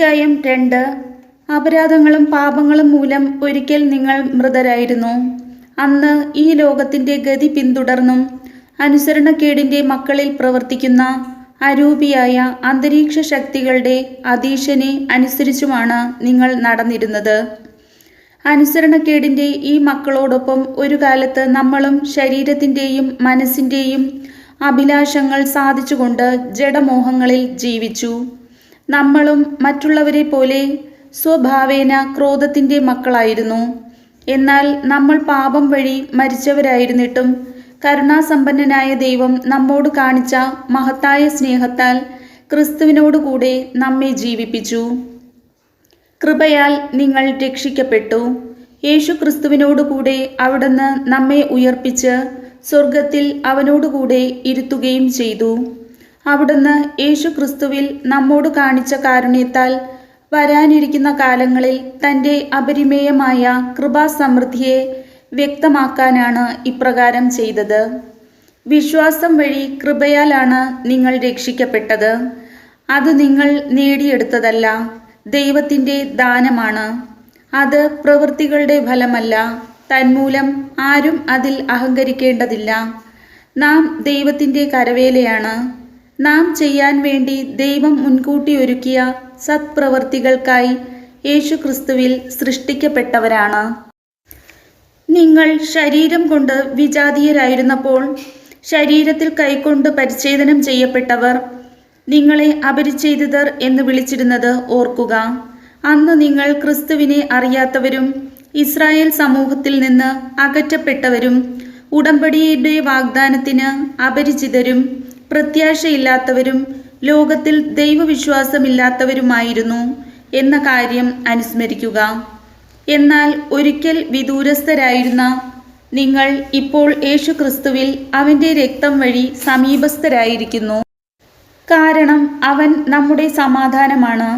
അധ്യായം 2. അപരാധങ്ങളും പാപങ്ങളും മൂലം ഒരിക്കൽ നിങ്ങൾ മൃതരായിരുന്നു. അന്ന് ഈ ലോകത്തിൻ്റെ ഗതി പിന്തുടർന്നും അനുസരണക്കേടിൻ്റെ മക്കളിൽ പ്രവർത്തിക്കുന്ന അരൂപിയായ അന്തരീക്ഷ ശക്തികളുടെ അധീശനെ അനുസരിച്ചുമാണ് നിങ്ങൾ നടന്നിരുന്നത്. അനുസരണക്കേടിൻ്റെ ഈ മക്കളോടൊപ്പം ഒരു കാലത്ത് നമ്മളും ശരീരത്തിൻ്റെയും മനസ്സിൻ്റെയും അഭിലാഷങ്ങൾ സാധിച്ചുകൊണ്ട് ജഡമോഹങ്ങളിൽ ജീവിച്ചു. നമ്മളും മറ്റുള്ളവരെ പോലെ സ്വഭാവേന ക്രോധത്തിൻ്റെ മക്കളായിരുന്നു. എന്നാൽ നമ്മൾ പാപം വഴി മരിച്ചവരായിരുന്നിട്ടും കരുണാസമ്പന്നനായ ദൈവം നമ്മോട് കാണിച്ച മഹത്തായ സ്നേഹത്താൽ ക്രിസ്തുവിനോടുകൂടെ നമ്മെ ജീവിപ്പിച്ചു. കൃപയാൽ നിങ്ങൾ രക്ഷിക്കപ്പെട്ടു. യേശു ക്രിസ്തുവിനോടുകൂടെ അവിടുന്ന് നമ്മെ ഉയർപ്പിച്ച് സ്വർഗത്തിൽ അവനോടുകൂടെ ഇരുത്തുകയും ചെയ്തു. അവിടുന്ന് യേശു ക്രിസ്തുവിൽ നമ്മോട് കാണിച്ച കാരുണ്യത്താൽ വരാനിരിക്കുന്ന കാലങ്ങളിൽ തൻ്റെ അപരിമേയമായ കൃപാസമൃദ്ധിയെ വ്യക്തമാക്കാനാണ് ഇപ്രകാരം ചെയ്തത്. വിശ്വാസം വഴി കൃപയാലാണ് നിങ്ങൾ രക്ഷിക്കപ്പെട്ടത്. അത് നിങ്ങൾ നേടിയെടുത്തതല്ല, ദൈവത്തിൻ്റെ ദാനമാണ്. അത് പ്രവൃത്തികളുടെ ഫലമല്ല, തന്മൂലം ആരും അതിൽ അഹങ്കരിക്കേണ്ടതില്ല. നാം ദൈവത്തിൻ്റെ കരവേലയാണ്. നാം ചെയ്യാൻ വേണ്ടി ദൈവം മുൻകൂട്ടി ഒരുക്കിയ സത്പ്രവൃത്തികൾക്കായി യേശു ക്രിസ്തുവിൽ സൃഷ്ടിക്കപ്പെട്ടവരാണ്. നിങ്ങൾ ശരീരം കൊണ്ട് വിജാതീയരായിരുന്നപ്പോൾ ശരീരത്തിൽ കൈക്കൊണ്ട് പരിച്ഛേദനം ചെയ്യപ്പെട്ടവർ, നിങ്ങളെ അപരിച്ഛേദിതർ എന്ന് വിളിച്ചിരുന്നത് ഓർക്കുക. അന്ന് നിങ്ങൾ ക്രിസ്തുവിനെ അറിയാത്തവരും ഇസ്രായേൽ സമൂഹത്തിൽ നിന്ന് അകറ്റപ്പെട്ടവരും ഉടമ്പടിയുടെ വാഗ്ദാനത്തിന് അപരിചിതരും പ്രത്യാശയില്ലാത്തവരും ലോകത്തിൽ ദൈവവിശ്വാസമില്ലാത്തവരുമായിരുന്നു എന്ന കാര്യം അനുസ്മരിക്കുക. എന്നാൽ ഒരിക്കൽ വിദൂരസ്ഥരായിരുന്ന നിങ്ങൾ ഇപ്പോൾ യേശു ക്രിസ്തുവിൽ അവൻ്റെ രക്തം വഴി സമീപസ്ഥരായിരിക്കുന്നു. കാരണം അവൻ നമ്മുടെ സമാധാനമാണ്.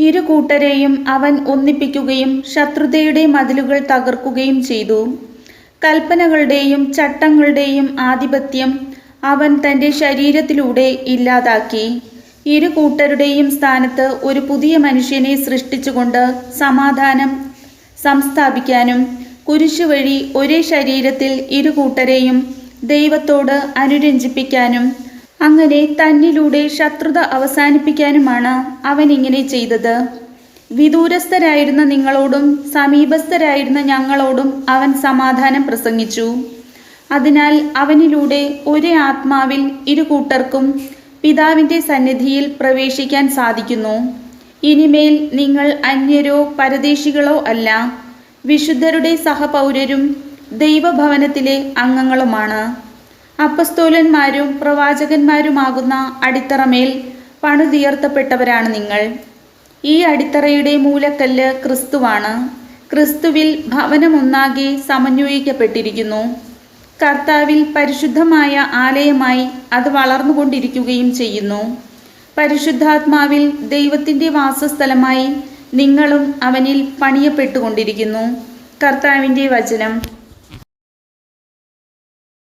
ഇരു കൂട്ടരെയും അവൻ ഒന്നിപ്പിക്കുകയും ശത്രുതയുടെ മതിലുകൾ തകർക്കുകയും ചെയ്തു. കൽപ്പനകളുടെയും ചട്ടങ്ങളുടെയും ആധിപത്യം അവൻ തൻ്റെ ശരീരത്തിലൂടെ ഇല്ലാതാക്കി. ഇരു കൂട്ടരുടെയും സ്ഥാനത്ത് ഒരു പുതിയ മനുഷ്യനെ സൃഷ്ടിച്ചുകൊണ്ട് സമാധാനം സംസ്ഥാപിക്കാനും കുരിശു വഴി ഒരേ ശരീരത്തിൽ ഇരു കൂട്ടരെയും ദൈവത്തോട് അനുരഞ്ജിപ്പിക്കാനും അങ്ങനെ തന്നിലൂടെ ശത്രുത അവസാനിപ്പിക്കാനുമാണ് അവൻ ഇങ്ങനെ ചെയ്തത്. വിദൂരസ്ഥരായിരുന്ന നിങ്ങളോടും സമീപസ്ഥരായിരുന്ന ഞങ്ങളോടും അവൻ സമാധാനം പ്രസംഗിച്ചു. അതിനാൽ അവനിലൂടെ ഒരേ ആത്മാവിൽ ഇരു കൂട്ടർക്കും പിതാവിൻ്റെ സന്നിധിയിൽ പ്രവേശിക്കാൻ സാധിക്കുന്നു. ഇനിമേൽ നിങ്ങൾ അന്യരോ പരദേശികളോ അല്ല, വിശുദ്ധരുടെ സഹപൗരരും ദൈവഭവനത്തിലെ അംഗങ്ങളുമാണ്. അപ്പസ്തോലന്മാരും പ്രവാചകന്മാരുമാകുന്ന അടിത്തറമേൽ പണിതുയർത്തപ്പെട്ടവരാണ് നിങ്ങൾ. ഈ അടിത്തറയുടെ മൂലക്കല്ല് ക്രിസ്തുവാണ്. ക്രിസ്തുവിൽ ഭവനമൊന്നാകെ സമന്വയിക്കപ്പെട്ടിരിക്കുന്നു. കർത്താവിൽ പരിശുദ്ധമായ ആലയമായി അത് വളർന്നുകൊണ്ടിരിക്കുകയും ചെയ്യുന്നു. പരിശുദ്ധാത്മാവിൽ ദൈവത്തിൻ്റെ വാസസ്ഥലമായി നിങ്ങളും അവനിൽ പണിയപ്പെട്ടുകൊണ്ടിരിക്കുന്നു. കർത്താവിൻ്റെ വചനം.